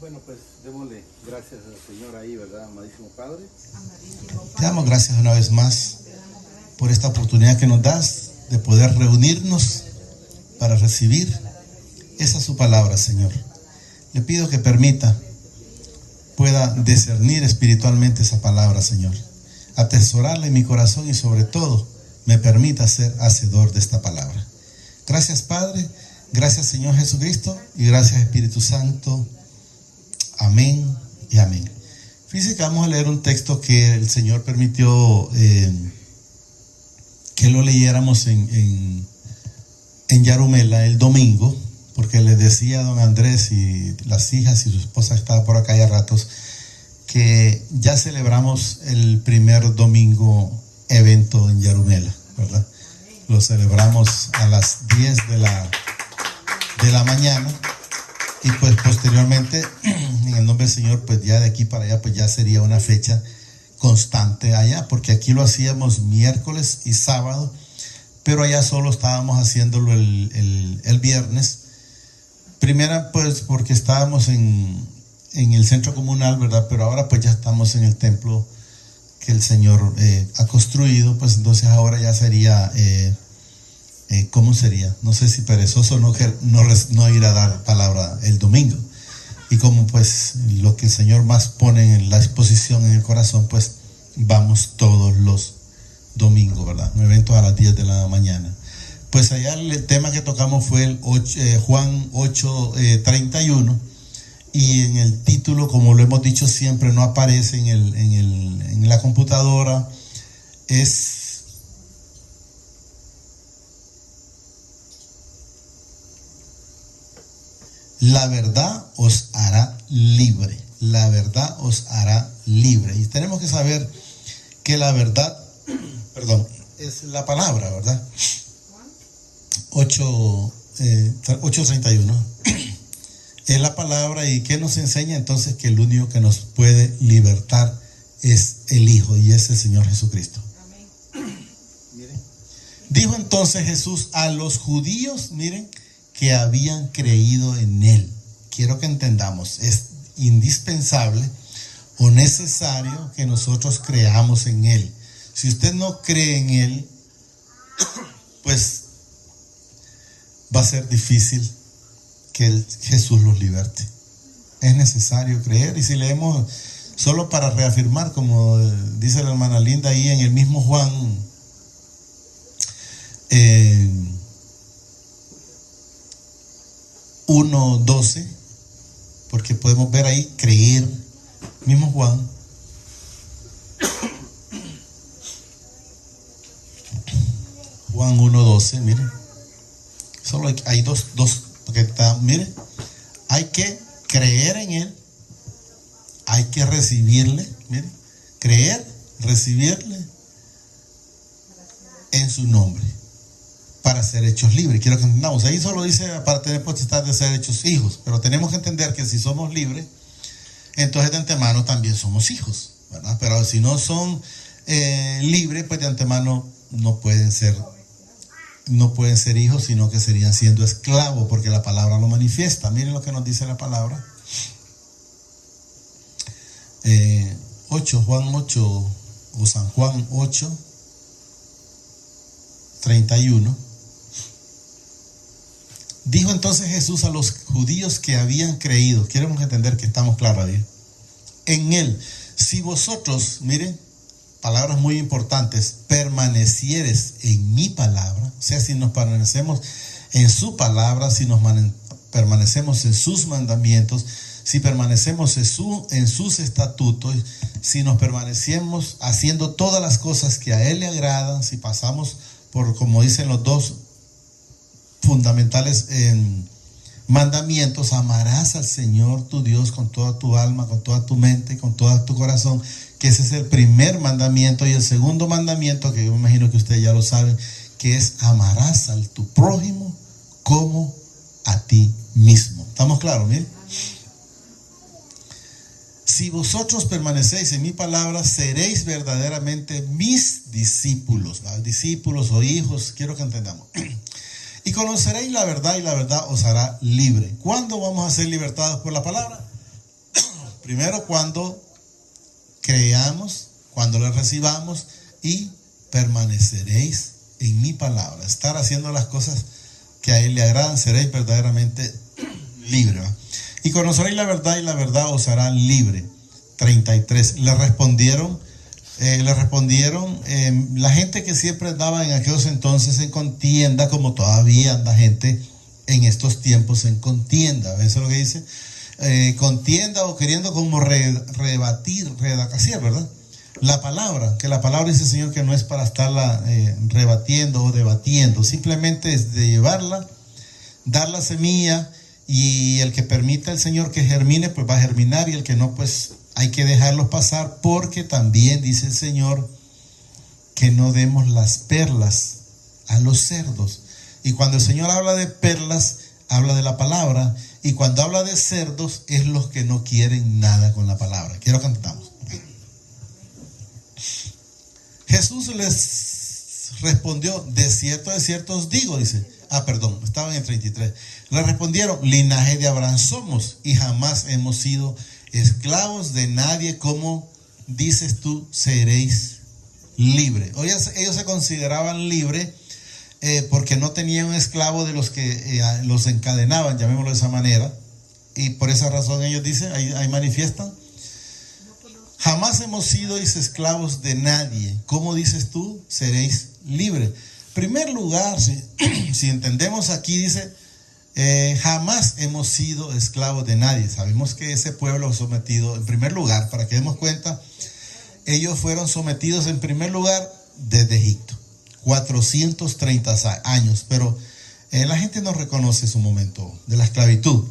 Bueno, pues démosle gracias al Señor ahí, ¿verdad, amadísimo Padre? Te damos gracias una vez más por esta oportunidad que nos das de poder reunirnos para recibir esa su palabra, Señor. Le pido que pueda discernir espiritualmente esa palabra, Señor, atesorarla en mi corazón y sobre todo me permita ser hacedor de esta palabra. Gracias, Padre, gracias, Señor Jesucristo, y gracias, Espíritu Santo. Amén y amén. Fíjense que vamos a leer un texto que el Señor permitió que lo leyéramos en Yarumela el domingo, porque le decía a don Andrés y las hijas y su esposa estaba por acá ya ratos, que ya celebramos el primer domingo evento en Yarumela, ¿verdad? Lo celebramos a las 10 de la mañana. Y pues posteriormente, en el nombre del Señor, pues ya de aquí para allá, pues ya sería una fecha constante allá, porque aquí lo hacíamos miércoles y sábado, pero allá solo estábamos haciéndolo el viernes. Primera, pues porque estábamos en el centro comunal, ¿verdad? Pero ahora pues ya estamos en el templo que el Señor ha construido, pues entonces ahora ya sería... ¿cómo sería? No sé si perezoso o no ir a dar palabra el domingo. Y como pues lo que el Señor más pone en la exposición en el corazón, pues vamos todos los domingos, ¿verdad? Un evento a las 10 de la mañana. Pues allá el tema que tocamos fue el Juan 8:31, y en el título, como lo hemos dicho siempre, no aparece en la computadora, es... La verdad os hará libre. La verdad os hará libre. Y tenemos que saber que la verdad, es la palabra, ¿verdad? 8:31. Es la palabra. ¿Y qué nos enseña? Entonces que el único que nos puede libertar es el Hijo, y es el Señor Jesucristo. Amén. Miren. Dijo entonces Jesús a los judíos, miren, que habían creído en Él. Quiero que entendamos, es indispensable o necesario que nosotros creamos en Él. Si usted no cree en Él, pues va a ser difícil que Jesús los liberte. Es necesario creer. Y si leemos, solo para reafirmar, como dice la hermana Linda ahí en el mismo Juan 1:12, porque podemos ver ahí creer, mismo Juan. Juan 1:12, miren. Solo hay dos, porque está, miren, hay que creer en Él, hay que recibirle, miren, creer, recibirle en su nombre, para ser hechos libres. Quiero que entendamos, ahí solo dice para tener potestad de ser hechos hijos, pero tenemos que entender que si somos libres, entonces de antemano también somos hijos, ¿verdad? Pero si no son libres, pues de antemano no pueden ser hijos, sino que serían siendo esclavos, porque la palabra lo manifiesta. Miren lo que nos dice la palabra. Juan 8 o San Juan 8:31. Dijo entonces Jesús a los judíos que habían creído, queremos entender que estamos claros ahí, en Él, si vosotros, miren, palabras muy importantes, permanecieres en mi palabra, o sea, si nos permanecemos en su palabra, si nos permanecemos en sus mandamientos, si permanecemos en sus estatutos, si nos permanecemos haciendo todas las cosas que a Él le agradan, si pasamos por, como dicen los dos fundamentales mandamientos, amarás al Señor tu Dios con toda tu alma, con toda tu mente, con todo tu corazón, que ese es el primer mandamiento. Y el segundo mandamiento, que yo me imagino que ustedes ya lo saben, que es amarás a tu prójimo como a ti mismo. ¿Estamos claros? Miren. Si vosotros permanecéis en mi palabra, seréis verdaderamente mis discípulos, ¿verdad? Discípulos o hijos, quiero que entendamos. Y conoceréis la verdad, y la verdad os hará libre. ¿Cuándo vamos a ser libertados por la palabra? Primero cuando creamos, cuando le recibamos, y permaneceréis en mi palabra. Estar haciendo las cosas que a Él le agradan, seréis verdaderamente libres. Y conoceréis la verdad y la verdad os hará libre. 33. Le respondieron la gente que siempre andaba en aquellos entonces en contienda, como todavía anda gente en estos tiempos en contienda. Eso es lo que dice. Contienda o queriendo como rebatir, redactar, ¿verdad? La palabra, que la palabra dice el Señor que no es para estarla rebatiendo o debatiendo, simplemente es de llevarla, dar la semilla, y el que permita el Señor que germine, pues va a germinar, y el que no, pues hay que dejarlos pasar, porque también dice el Señor que no demos las perlas a los cerdos. Y cuando el Señor habla de perlas, habla de la palabra, y cuando habla de cerdos, es los que no quieren nada con la palabra. Quiero que cantemos. Jesús les respondió, de cierto os digo, dice. Estaban en 33. Le respondieron, linaje de Abraham somos, y jamás hemos sido esclavos de nadie. Como dices tú, seréis libres. Ellos se consideraban libres porque no tenían un esclavo de los que los encadenaban, llamémoslo de esa manera. Y por esa razón ellos dicen, ahí manifiestan, jamás hemos sido esclavos de nadie. ¿Cómo dices tú? Seréis libres. En primer lugar, si entendemos aquí, dice, jamás hemos sido esclavos de nadie. Sabemos que ese pueblo sometido, en primer lugar, para que demos cuenta, ellos fueron sometidos en primer lugar desde Egipto, 430 años, pero la gente no reconoce su momento de la esclavitud.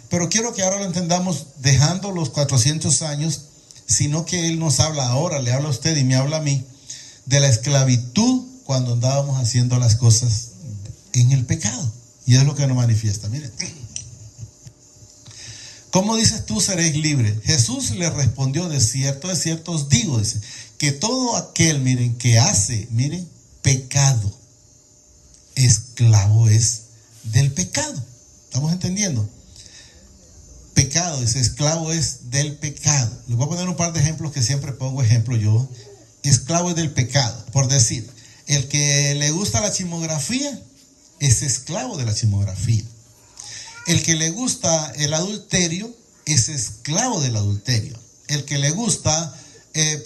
Pero quiero que ahora lo entendamos dejando los 400 años, sino que Él nos habla ahora, le habla a usted y me habla a mí, de la esclavitud cuando andábamos haciendo las cosas en el pecado. Y es lo que nos manifiesta. Miren, ¿cómo dices tú seréis libres? Jesús le respondió, de cierto os digo, dice, que todo aquel, que hace, pecado, esclavo es del pecado. ¿Estamos entendiendo? Pecado, ese esclavo es del pecado. Les voy a poner un par de ejemplos que siempre pongo ejemplo yo. Esclavo es del pecado. Por decir, el que le gusta la chismografía es esclavo de la chismografía. El que le gusta el adulterio es esclavo del adulterio. El que le gusta,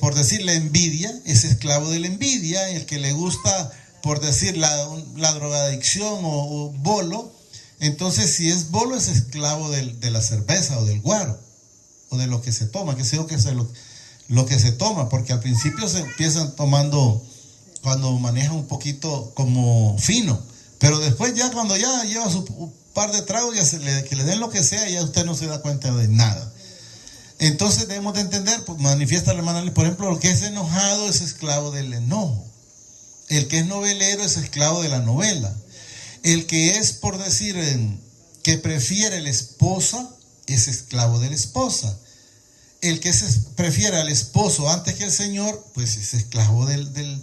por decir, la envidia es esclavo de la envidia. El que le gusta, por decir, la drogadicción o bolo, entonces si es bolo es esclavo de la cerveza o del guaro o de lo que se toma, que sea lo que se toma, porque al principio se empiezan tomando cuando manejan un poquito como fino, pero después ya cuando ya lleva su par de tragos, que le den lo que sea, ya usted no se da cuenta de nada. Entonces debemos de entender, pues, manifiesta la hermana, por ejemplo, el que es enojado es esclavo del enojo. El que es novelero es esclavo de la novela. El que es, por decir, que prefiere la esposa es esclavo de la esposa. El que prefiere al esposo antes que el Señor, pues es esclavo del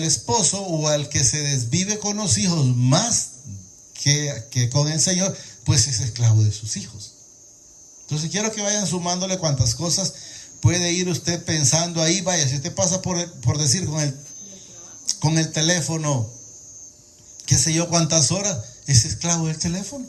esposo, o al que se desvive con los hijos más que con el Señor, pues es esclavo de sus hijos. Entonces quiero que vayan sumándole cuantas cosas puede ir usted pensando ahí. Vaya, si usted pasa por decir con el teléfono, qué sé yo cuántas horas, es esclavo del teléfono,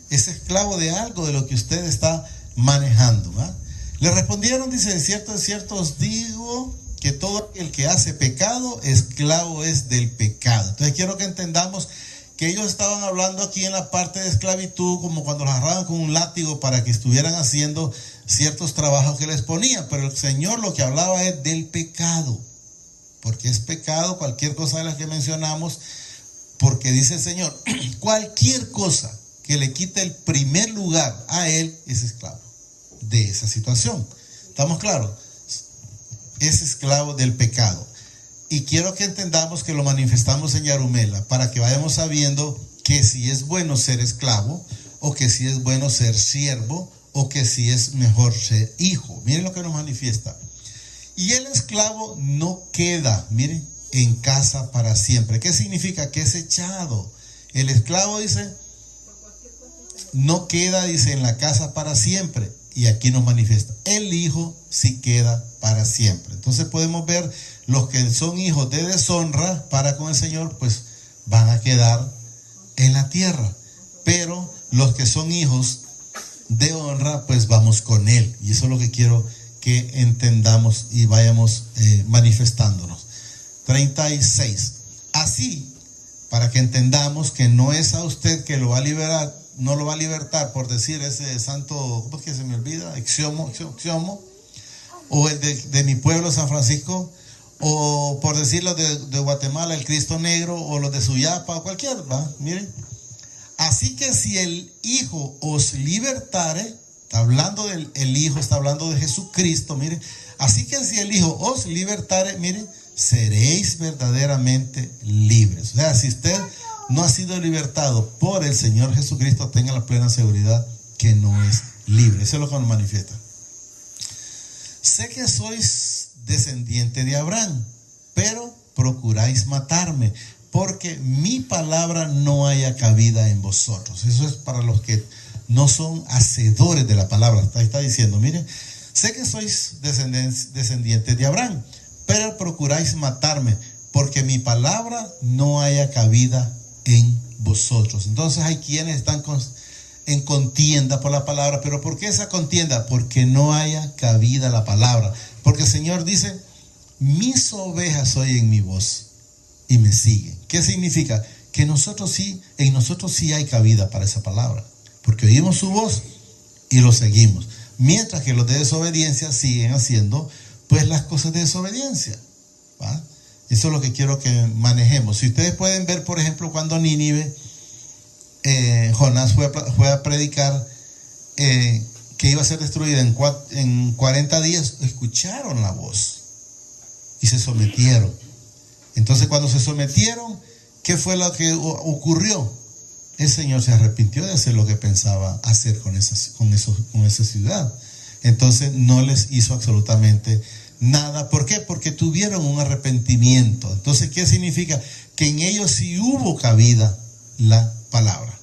es esclavo de algo de lo que usted está manejando, ¿va? Le respondieron, dice, de cierto os digo, que todo el que hace pecado, esclavo es del pecado. Entonces quiero que entendamos que ellos estaban hablando aquí en la parte de esclavitud, como cuando los agarraban con un látigo para que estuvieran haciendo ciertos trabajos que les ponían, pero el Señor lo que hablaba es del pecado, porque es pecado cualquier cosa de las que mencionamos, porque dice el Señor, cualquier cosa que le quite el primer lugar a Él es esclavo de esa situación. ¿Estamos claros? Es esclavo del pecado. Y quiero que entendamos que lo manifestamos en Yarumela, para que vayamos sabiendo que si es bueno ser esclavo, o que si es bueno ser siervo, o que si es mejor ser hijo. Miren lo que nos manifiesta. Y el esclavo no queda, miren, en casa para siempre. ¿Qué significa? Que es echado. El esclavo, dice, no queda, dice, en la casa para siempre. y aquí nos manifiesta, el hijo sí queda para siempre. Entonces podemos ver los que son hijos de deshonra para con el Señor, pues van a quedar en la tierra. Pero los que son hijos de honra, pues vamos con Él. Y eso es lo que quiero que entendamos y vayamos manifestándonos. 36. Así, para que entendamos que no es a usted que lo va a liberar, no lo va a libertar por decir ese santo, ¿cómo es que se me olvida? Xiomo, o el de mi pueblo San Francisco, o por decir los de Guatemala, el Cristo Negro, o los de Suyapa, o cualquier, ¿va? Miren. Así que si el Hijo os libertare, está hablando del el Hijo, está hablando de Jesucristo, miren. Así que si el Hijo os libertare, miren, seréis verdaderamente libres. O sea, si usted no ha sido libertado por el Señor Jesucristo, tenga la plena seguridad que no es libre. Eso es lo que nos manifiesta. Sé que sois descendiente de Abraham, pero procuráis matarme, porque mi palabra no haya cabida en vosotros. Eso es para los que no son hacedores de la palabra. Ahí está diciendo, miren, sé que sois descendientes de Abraham, pero procuráis matarme, porque mi palabra no haya cabida en vosotros. Entonces hay quienes están en contienda por la palabra. ¿Pero por qué esa contienda? Porque no haya cabida la palabra. Porque el Señor dice, mis ovejas oyen mi voz y me siguen. ¿Qué significa? Que en nosotros sí hay cabida para esa palabra, porque oímos su voz y lo seguimos, mientras que los de desobediencia siguen haciendo pues las cosas de desobediencia, ¿va? Eso es lo que quiero que manejemos. Si ustedes pueden ver, por ejemplo, cuando Nínive, Jonás fue a predicar que iba a ser destruida en 40 días, escucharon la voz y se sometieron. Entonces, cuando se sometieron, ¿qué fue lo que ocurrió? El Señor se arrepintió de hacer lo que pensaba hacer con esa ciudad. Entonces, no les hizo absolutamente nada. ¿Por qué? Porque tuvieron un arrepentimiento. Entonces, ¿qué significa? Que en ellos sí hubo cabida la palabra.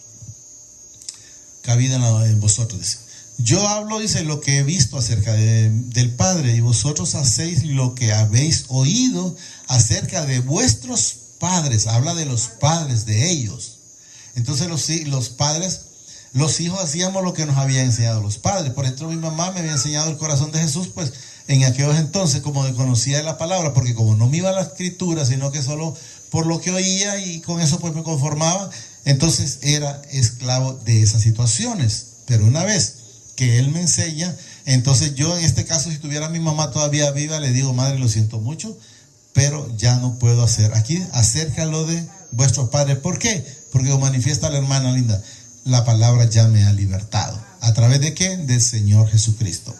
Cabida en vosotros, dice. Yo hablo, dice, lo que he visto acerca del Padre, y vosotros hacéis lo que habéis oído acerca de vuestros padres. Habla de los padres de ellos. Entonces los padres, los hijos hacíamos lo que nos habían enseñado los padres. Por ejemplo, mi mamá me había enseñado el corazón de Jesús, pues en aquellos entonces, como conocía la palabra, porque como no me iba a la escritura, sino que solo por lo que oía y con eso pues me conformaba, entonces era esclavo de esas situaciones. Pero una vez que Él me enseña, entonces yo en este caso, si tuviera a mi mamá todavía viva, le digo, madre, lo siento mucho, pero ya no puedo hacer. Aquí acerca lo de vuestros padres. ¿Por qué? Porque como manifiesta la hermana linda, la palabra ya me ha libertado. ¿A través de qué? Del Señor Jesucristo.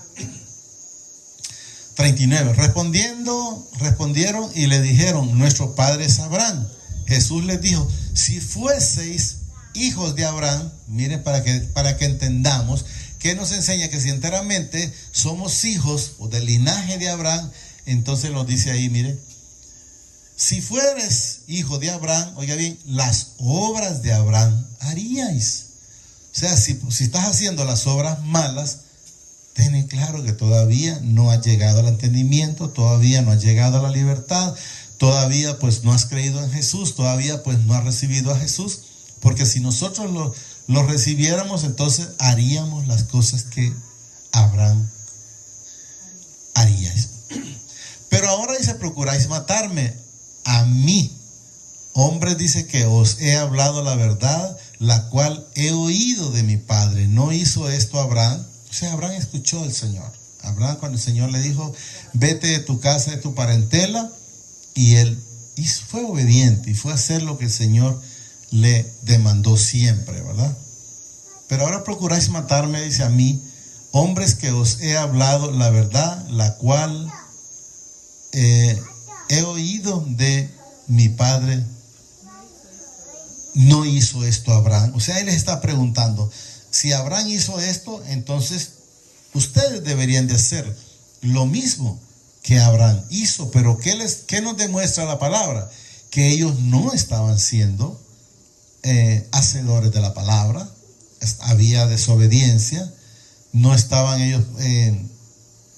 39. Respondieron y le dijeron, nuestro padre es Abraham. Jesús les dijo, si fueseis hijos de Abraham, miren, para que entendamos, que nos enseña que si enteramente somos hijos o del linaje de Abraham, entonces nos dice ahí, mire, si fueres hijo de Abraham, oiga bien, las obras de Abraham haríais. O sea, si estás haciendo las obras malas, ten claro que todavía no has llegado al entendimiento, todavía no has llegado a la libertad, todavía pues no has creído en Jesús, todavía pues no has recibido a Jesús, porque si nosotros lo recibiéramos, entonces haríamos las cosas que Abraham haría. Pero ahora dice, procuráis matarme a mí. Hombres, dice, que os he hablado la verdad, la cual he oído de mi padre. ¿No hizo esto Abraham? O sea, Abraham escuchó al Señor. Abraham, cuando el Señor le dijo, vete de tu casa, de tu parentela, y él fue obediente y fue a hacer lo que el Señor le demandó siempre, ¿verdad? Pero ahora procuráis matarme, dice, a mí, hombres que os he hablado la verdad, la cual he oído de mi padre. No hizo esto Abraham. O sea, él les está preguntando, si Abraham hizo esto, entonces ustedes deberían de hacer lo mismo que Abraham hizo. Pero ¿qué nos demuestra la palabra? Que ellos no estaban siendo hacedores de la palabra. Había desobediencia, no estaban ellos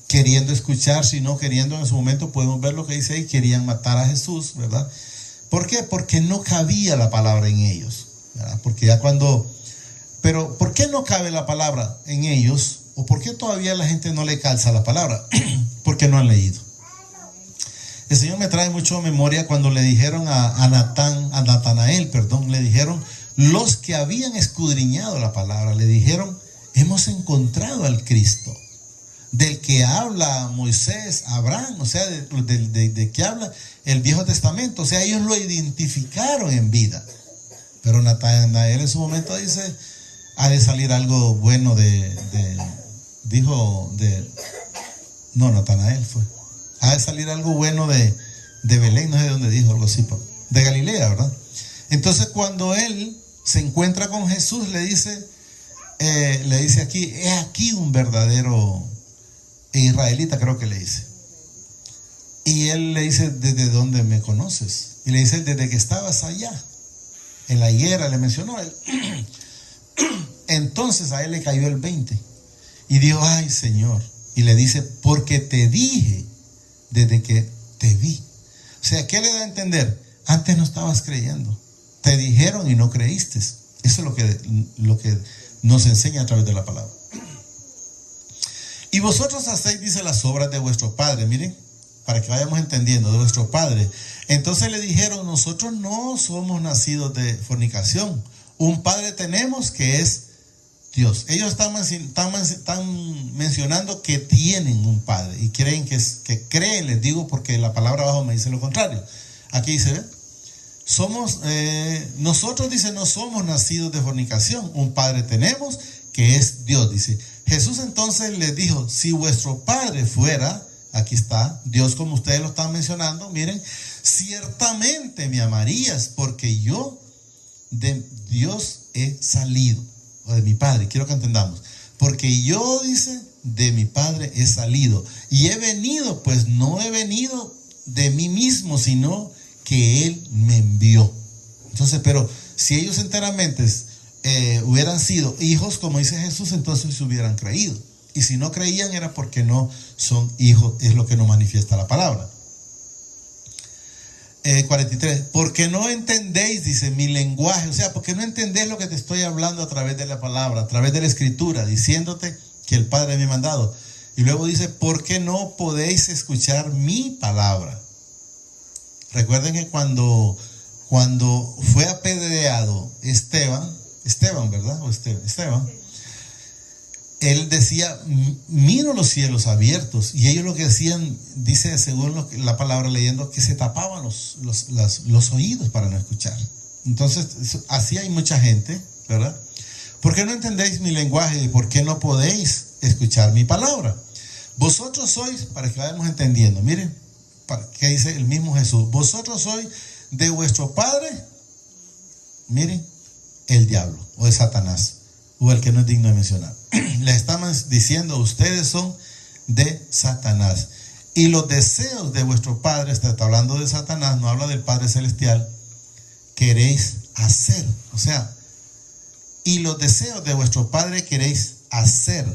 queriendo escuchar, sino queriendo en su momento, podemos ver lo que dice ahí, querían matar a Jesús, ¿verdad? ¿Por qué? Porque no cabía la palabra en ellos, ¿verdad? Porque ya pero ¿por qué no cabe la palabra en ellos? ¿O por qué todavía la gente no le calza la palabra? Porque no han leído. El Señor me trae mucho a memoria cuando le dijeron a Natanael, le dijeron, los que habían escudriñado la palabra, le dijeron, hemos encontrado al Cristo, del que habla Moisés, Abraham, o sea, de que habla el Viejo Testamento. O sea, ellos lo identificaron en vida. Pero Natanael en su momento dice, ha de salir algo bueno Natanael fue. Ha de salir algo bueno de Belén, no sé de dónde dijo, algo así, de Galilea, ¿verdad? Entonces cuando él se encuentra con Jesús, le dice aquí, he aquí un verdadero israelita, creo que le dice. Y él le dice, ¿desde dónde me conoces? Y le dice, desde que estabas allá, en la higuera, le mencionó a él. Entonces a él le cayó el 20 y dijo, ay Señor, y le dice, porque te dije desde que te vi. O sea, ¿qué le da a entender? Antes no estabas creyendo, te dijeron y no creíste. Eso es lo que nos enseña a través de la palabra. Y vosotros hacéis, dice, las obras de vuestro padre. Miren, para que vayamos entendiendo, de vuestro padre. Entonces le dijeron, nosotros no somos nacidos de fornicación, un padre tenemos que es Dios. Ellos están mencionando que tienen un padre y creen que creen, les digo, porque la palabra abajo me dice lo contrario. Aquí dice, ¿ve? Nosotros, dice, no somos nacidos de fornicación, un padre tenemos que es Dios, dice. Jesús entonces les dijo, si vuestro padre fuera, aquí está, Dios como ustedes lo están mencionando, miren, ciertamente me amarías porque yo de Dios he salido, o de mi Padre, quiero que entendamos, porque yo, dice, de mi Padre he salido, y he venido, pues no he venido de mí mismo, sino que Él me envió. Entonces, pero si ellos enteramente hubieran sido hijos, como dice Jesús, entonces se hubieran creído, y si no creían era porque no son hijos, es lo que nos manifiesta la palabra. 43, porque no entendéis, dice, mi lenguaje, o sea, porque no entendés lo que te estoy hablando a través de la palabra, a través de la escritura, diciéndote que el Padre me ha mandado. Y luego dice, porque no podéis escuchar mi palabra. Recuerden que cuando fue apedreado Esteban, ¿verdad? Esteban, él decía, miro los cielos abiertos, y ellos lo que hacían, dice según la palabra leyendo, que se tapaban los oídos para no escuchar. Entonces, así hay mucha gente, ¿verdad? ¿Por qué no entendéis mi lenguaje y por qué no podéis escuchar mi palabra? Vosotros sois, para que vayamos entendiendo, miren, ¿qué dice el mismo Jesús? Vosotros sois de vuestro padre, miren, el diablo, o de Satanás, o el que no es digno de mencionar. Les estamos diciendo, ustedes son de Satanás, y los deseos de vuestro padre, está hablando de Satanás, no habla del Padre Celestial, queréis hacer, o sea, y los deseos de vuestro padre queréis hacer.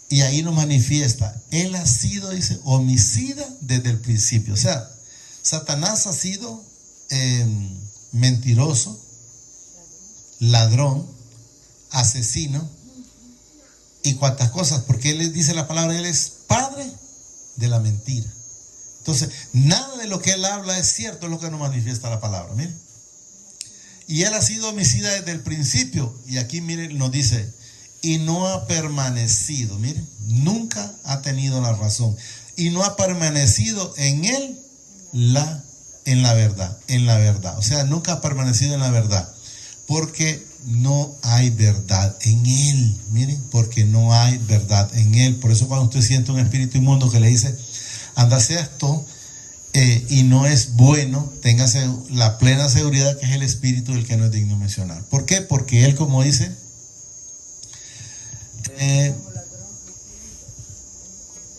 Y ahí nos manifiesta, él ha sido, dice, homicida desde el principio. O sea, Satanás ha sido mentiroso, ladrón, asesino y cuantas cosas, porque él dice la palabra, él es padre de la mentira. Entonces, nada de lo que él habla es cierto, es lo que nos manifiesta la palabra. Miren. Y él ha sido homicida desde el principio. Y aquí, miren, nos dice, y no ha permanecido, miren, nunca ha tenido la razón. Y no ha permanecido en él en la verdad. O sea, nunca ha permanecido en la verdad. Porque no hay verdad en él. Miren, porque no hay verdad en él. Por eso cuando usted siente un espíritu inmundo que le dice, ándase esto, y no es bueno, téngase la plena seguridad que es el espíritu del que no es digno mencionar. ¿Por qué? Porque él, como dice,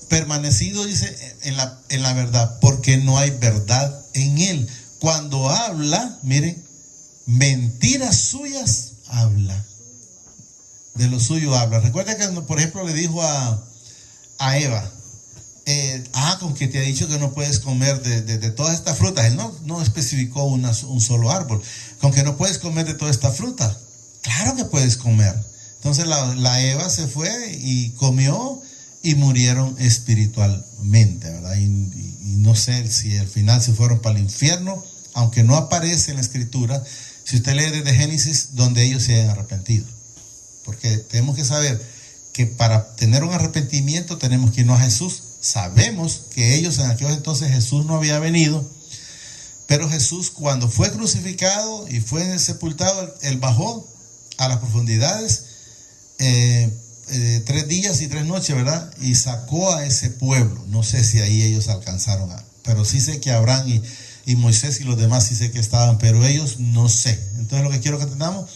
permanecido, dice, en la verdad, porque no hay verdad en él. Cuando habla, miren, mentiras suyas habla. de lo suyo habla. Recuerda que, por ejemplo, le dijo a Eva, con que te ha dicho que no puedes comer de todas estas frutas. Él no especificó un solo árbol. Con que no puedes comer de toda esta fruta. Claro que puedes comer. Entonces la Eva se fue y comió y murieron espiritualmente, ¿verdad? Y no sé si al final se fueron para el infierno, aunque no aparece en la escritura, si usted lee desde Génesis, donde ellos se hayan arrepentido. Porque tenemos que saber que para tener un arrepentimiento tenemos que irnos a Jesús. Sabemos que ellos en aquellos entonces Jesús no había venido, pero Jesús cuando fue crucificado y fue sepultado, él bajó a las profundidades 3 días y 3 noches, ¿verdad? Y sacó a ese pueblo. No sé si ahí ellos alcanzaron pero sí sé que Abraham y Moisés y los demás sí sé que estaban, pero ellos no sé. Entonces lo que quiero que entendamos,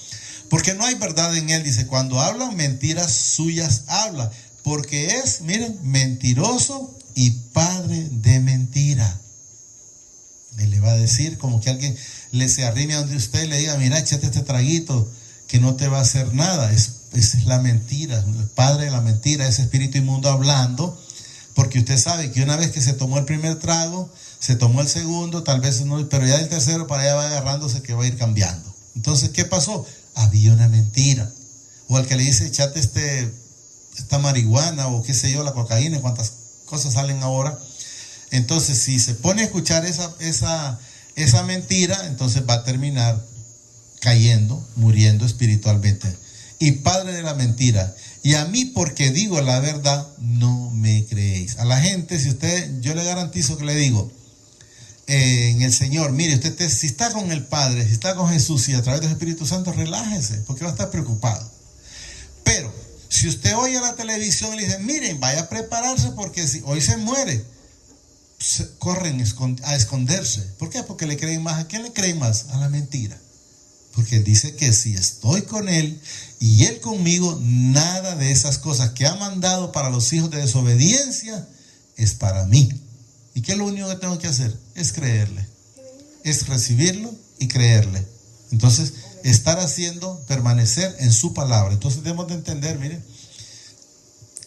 porque no hay verdad en él, dice, cuando hablan mentiras suyas habla, porque es, miren, mentiroso y padre de mentira. Él le va a decir como que alguien le se arrime a donde usted y le diga, mira, échate este traguito que no te va a hacer nada. Esa es la mentira, el padre de la mentira, ese espíritu inmundo hablando, porque usted sabe que una vez que se tomó el primer trago, se tomó el segundo, tal vez no, pero ya el tercero para allá va agarrándose que va a ir cambiando. Entonces, ¿qué pasó? Había una mentira. O al que le dice, echate esta marihuana o qué sé yo, la cocaína, cuántas cosas salen ahora. Entonces, si se pone a escuchar esa mentira, entonces va a terminar cayendo, muriendo espiritualmente. Y padre de la mentira. Y a mí, porque digo la verdad, no me creéis. A la gente, yo le garantizo que le digo, en el Señor, mire, usted si está con el Padre, si está con Jesús y a través del Espíritu Santo, relájese, porque va a estar preocupado. Pero, si usted oye a la televisión y le dice, miren, vaya a prepararse porque si hoy se muere, corren a esconderse. ¿Por qué? Porque le creen más. ¿A quién le creen más? A la mentira. Porque él dice que si estoy con él y él conmigo, nada de esas cosas que ha mandado para los hijos de desobediencia es para mí. ¿Y qué es lo único que tengo que hacer? Es creerle. Es recibirlo y creerle. Entonces, estar haciendo permanecer en su palabra. Entonces debemos de entender, miren.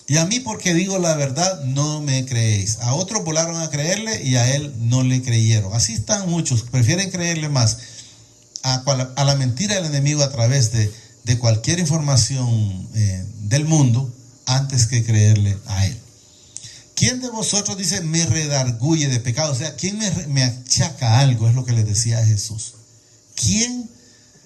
Y a mí, porque digo la verdad, no me creéis. A otros volaron a creerle y a él no le creyeron. Así están muchos, prefieren creerle más a la mentira del enemigo a través de cualquier información del mundo antes que creerle a él. ¿Quién de vosotros, dice, me redarguye de pecado? O sea, ¿quién me achaca algo? Es lo que les decía a Jesús. ¿Quién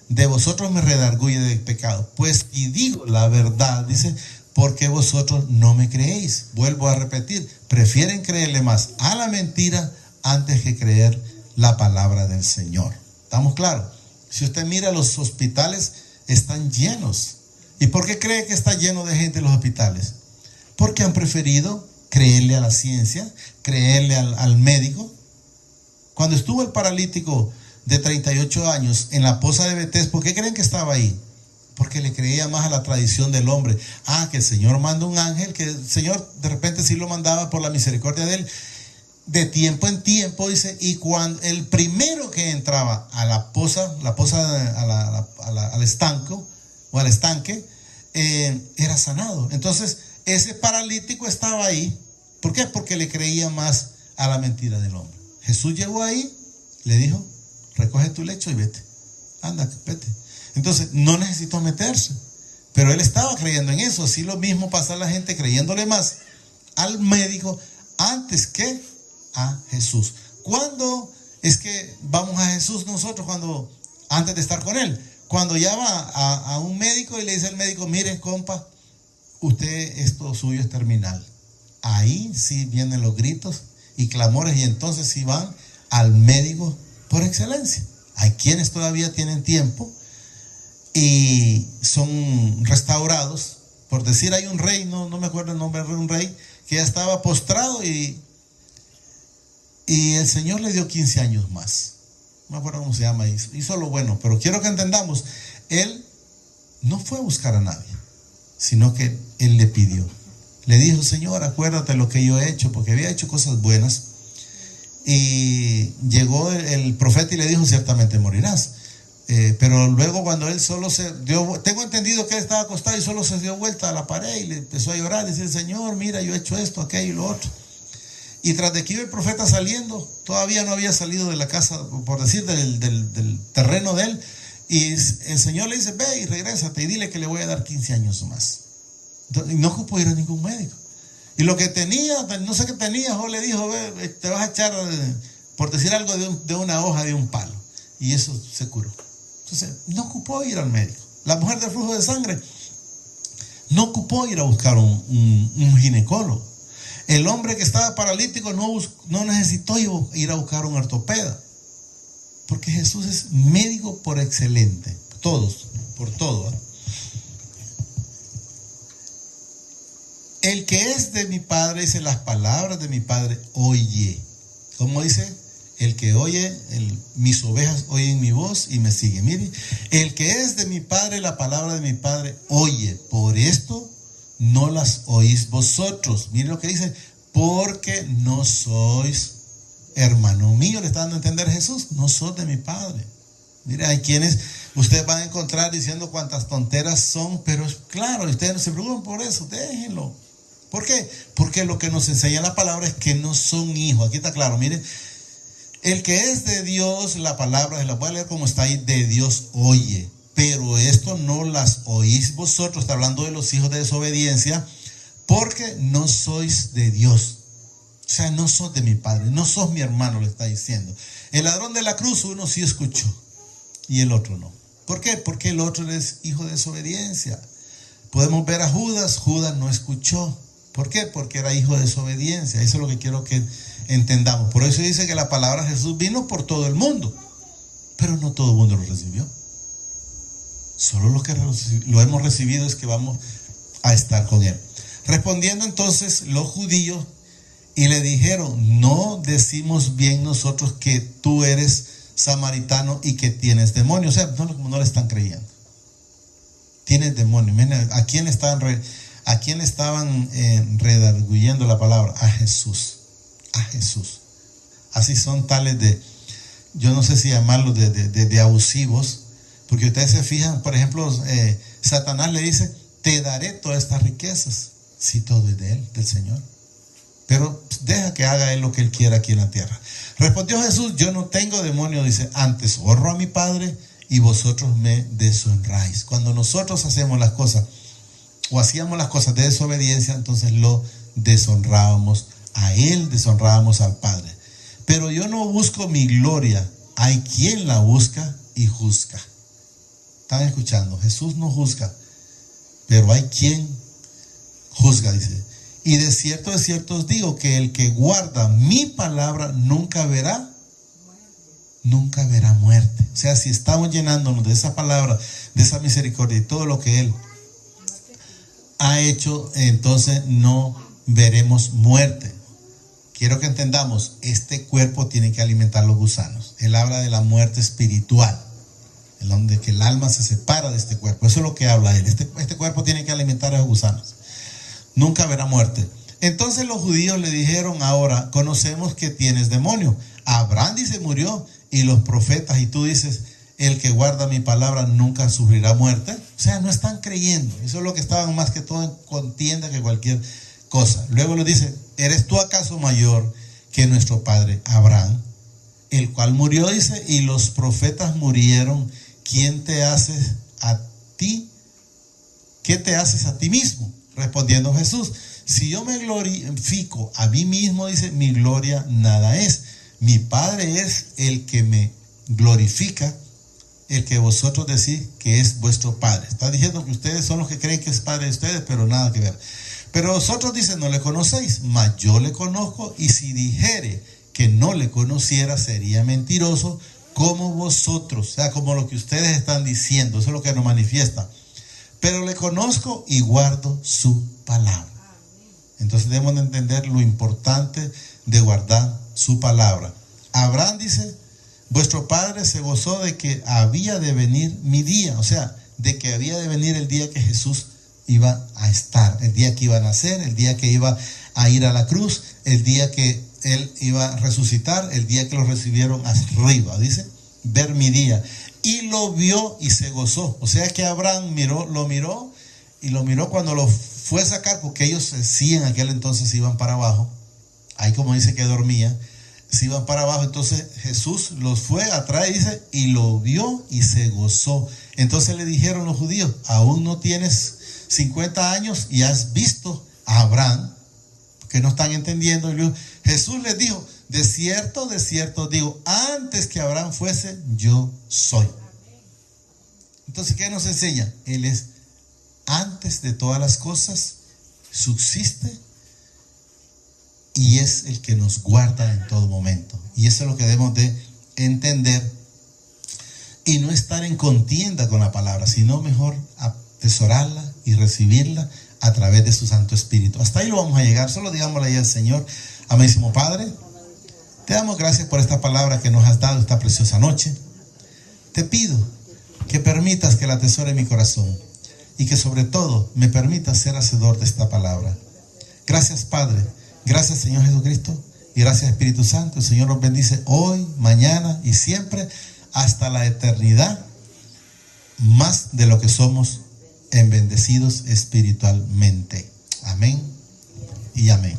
de vosotros me redarguye de pecado? Pues, y digo la verdad, dice, porque vosotros no me creéis. Vuelvo a repetir, prefieren creerle más a la mentira antes que creer la palabra del Señor. ¿Estamos claros? Si usted mira, los hospitales están llenos. ¿Y por qué cree que está lleno de gente en los hospitales? Porque han preferido creerle a la ciencia, creerle al médico. Cuando estuvo el paralítico de 38 años en la poza de Betés, ¿por qué creen que estaba ahí? Porque le creía más a la tradición del hombre. Que el Señor manda un ángel, que el Señor de repente sí lo mandaba por la misericordia de él. De tiempo en tiempo, dice, y cuando el primero que entraba a la poza al estanco o al estanque, era sanado. Entonces, ese paralítico estaba ahí. ¿Por qué? Porque le creía más a la mentira del hombre. Jesús llegó ahí, le dijo, recoge tu lecho y vete. Anda, vete. Entonces, no necesitó meterse. Pero él estaba creyendo en eso. Así lo mismo pasa a la gente creyéndole más al médico antes que a Jesús. ¿Cuándo es que vamos a Jesús nosotros? Antes de estar con él. Cuando ya va a un médico y le dice al médico, mire, compa, usted, esto suyo es terminal. Ahí sí vienen los gritos y clamores, y entonces sí van al médico por excelencia. Hay quienes todavía tienen tiempo y son restaurados. Por decir, hay un rey, no me acuerdo el nombre de un rey, que ya estaba postrado y el Señor le dio 15 años más. No me acuerdo cómo se llama, hizo lo bueno, pero quiero que entendamos, él no fue a buscar a nadie, sino que él le pidió. Le dijo, Señor, acuérdate lo que yo he hecho, porque había hecho cosas buenas. Y llegó el profeta y le dijo, ciertamente morirás. Pero luego cuando él solo se dio, tengo entendido que él estaba acostado y solo se dio vuelta a la pared y le empezó a llorar y decir: Señor, mira, yo he hecho esto, aquello y lo otro. Y tras de que iba el profeta saliendo, todavía no había salido de la casa, por decir, del terreno de él, y el Señor le dice: ve y regrésate y dile que le voy a dar 15 años más. Y no ocupó ir a ningún médico. Y lo que tenía, no sé qué tenía, Job le dijo: ve, te vas a echar, por decir algo, de una hoja de un palo. Y eso se curó. Entonces, no ocupó ir al médico. La mujer del flujo de sangre no ocupó ir a buscar un ginecólogo. El hombre que estaba paralítico no necesitó ir a buscar un ortopeda. Porque Jesús es médico por excelente. Todos, por todo. El que es de mi Padre, dice, las palabras de mi Padre oye. ¿Cómo dice? El que oye, mis ovejas oyen mi voz y me siguen. Mire, el que es de mi Padre, la palabra de mi Padre oye. Por esto no las oís vosotros. Mire lo que dice: porque no sois hermano mío. Le está dando a entender Jesús: no sos de mi Padre. Mire, hay quienes ustedes van a encontrar diciendo cuántas tonteras son, pero es claro, ustedes no se preocupan por eso, déjenlo. ¿Por qué? Porque lo que nos enseña la palabra es que no son hijos. Aquí está claro, mire. El que es de Dios, la palabra, se la voy a leer como está ahí: de Dios oye. Pero esto no las oís vosotros. Está hablando de los hijos de desobediencia, porque no sois de Dios. O sea, no sos de mi Padre, no sos mi hermano, le está diciendo. El ladrón de la cruz, uno sí escuchó y el otro no. ¿Por qué? Porque el otro es hijo de desobediencia. Podemos ver a Judas. Judas no escuchó. ¿Por qué? Porque era hijo de desobediencia. Eso es lo que quiero que entendamos. Por eso dice que la palabra de Jesús vino por todo el mundo, pero no todo el mundo lo recibió. Solo los que lo hemos recibido es que vamos a estar con él. Respondiendo entonces los judíos y le dijeron: no decimos bien nosotros que tú eres samaritano y que tienes demonio. O sea, no le están creyendo. Tienes demonio. Miren, ¿a quién estaban redarguyendo la palabra? A Jesús. A Jesús. Así son tales de, yo no sé si llamarlos de abusivos, porque ustedes se fijan, por ejemplo, Satanás le dice: te daré todas estas riquezas. Si todo es de él, del Señor. Pero deja que haga él lo que él quiera aquí en la tierra. Respondió Jesús: yo no tengo demonio, dice, antes honro a mi Padre y vosotros me deshonráis. Cuando nosotros hacemos las cosas o hacíamos las cosas de desobediencia, entonces lo deshonrábamos a él, deshonrábamos al Padre. Pero yo no busco mi gloria, hay quien la busca y juzga. ¿Están escuchando? Jesús no juzga, pero hay quien juzga, dice. Y de cierto os digo que el que guarda mi palabra nunca verá muerte. O sea, si estamos llenándonos de esa palabra, de esa misericordia y todo lo que él ha hecho, entonces no veremos muerte. Quiero que entendamos, este cuerpo tiene que alimentar los gusanos. Él habla de la muerte espiritual, de que el alma se separa de este cuerpo. Eso es lo que habla él. Este cuerpo tiene que alimentar a los gusanos. Nunca verá muerte. Entonces los judíos le dijeron: ahora conocemos que tienes demonio. Abraham, dice, murió, y los profetas, y tú dices: el que guarda mi palabra nunca sufrirá muerte. O sea, no están creyendo. Eso es lo que estaban más que todo en contienda que cualquier cosa. Luego le dice: ¿eres tú acaso mayor que nuestro padre Abraham, el cual murió, dice, y los profetas murieron? ¿Quién te haces a ti? ¿Qué te haces a ti mismo? Respondiendo Jesús: si yo me glorifico a mí mismo, dice, mi gloria nada es. Mi Padre es el que me glorifica, el que vosotros decís que es vuestro Padre. Está diciendo que ustedes son los que creen que es Padre de ustedes, pero nada que ver. Pero vosotros, dicen, no le conocéis, mas yo le conozco, y si dijere que no le conociera, sería mentiroso como vosotros. O sea, como lo que ustedes están diciendo. Eso es lo que nos manifiesta. Pero le conozco y guardo su palabra. Entonces debemos de entender lo importante de guardar su palabra. Abraham dice: vuestro padre se gozó de que había de venir mi día. O sea, de que había de venir el día que Jesús iba a estar, el día que iba a nacer, el día que iba a ir a la cruz, el día que él iba a resucitar, el día que lo recibieron arriba. Dice: ver mi día. y lo vio y se gozó. O sea que Abraham lo miró cuando lo fue a sacar, porque ellos sí en aquel entonces iban para abajo. Ahí como dice que dormía, se iban para abajo. Entonces Jesús los fue atrás, dice, y lo vio y se gozó. Entonces le dijeron los judíos: aún no tienes 50 años y has visto a Abraham, que no están entendiendo. Y Jesús les dijo: de cierto digo, antes que Abraham fuese, yo soy. Entonces, ¿qué nos enseña? Él es antes de todas las cosas, subsiste y es el que nos guarda en todo momento. Y eso es lo que debemos de entender y no estar en contienda con la palabra, sino mejor atesorarla y recibirla a través de su Santo Espíritu. Hasta ahí lo vamos a llegar. Solo digámosle ahí al Señor: amadísimo Padre, te damos gracias por esta palabra que nos has dado esta preciosa noche. Te pido que permitas que la atesore en mi corazón y que sobre todo me permitas ser hacedor de esta palabra. Gracias, Padre. Gracias, Señor Jesucristo. Y gracias, Espíritu Santo. El Señor nos bendice hoy, mañana y siempre, hasta la eternidad, más de lo que somos en bendecidos espiritualmente. Amén y amén.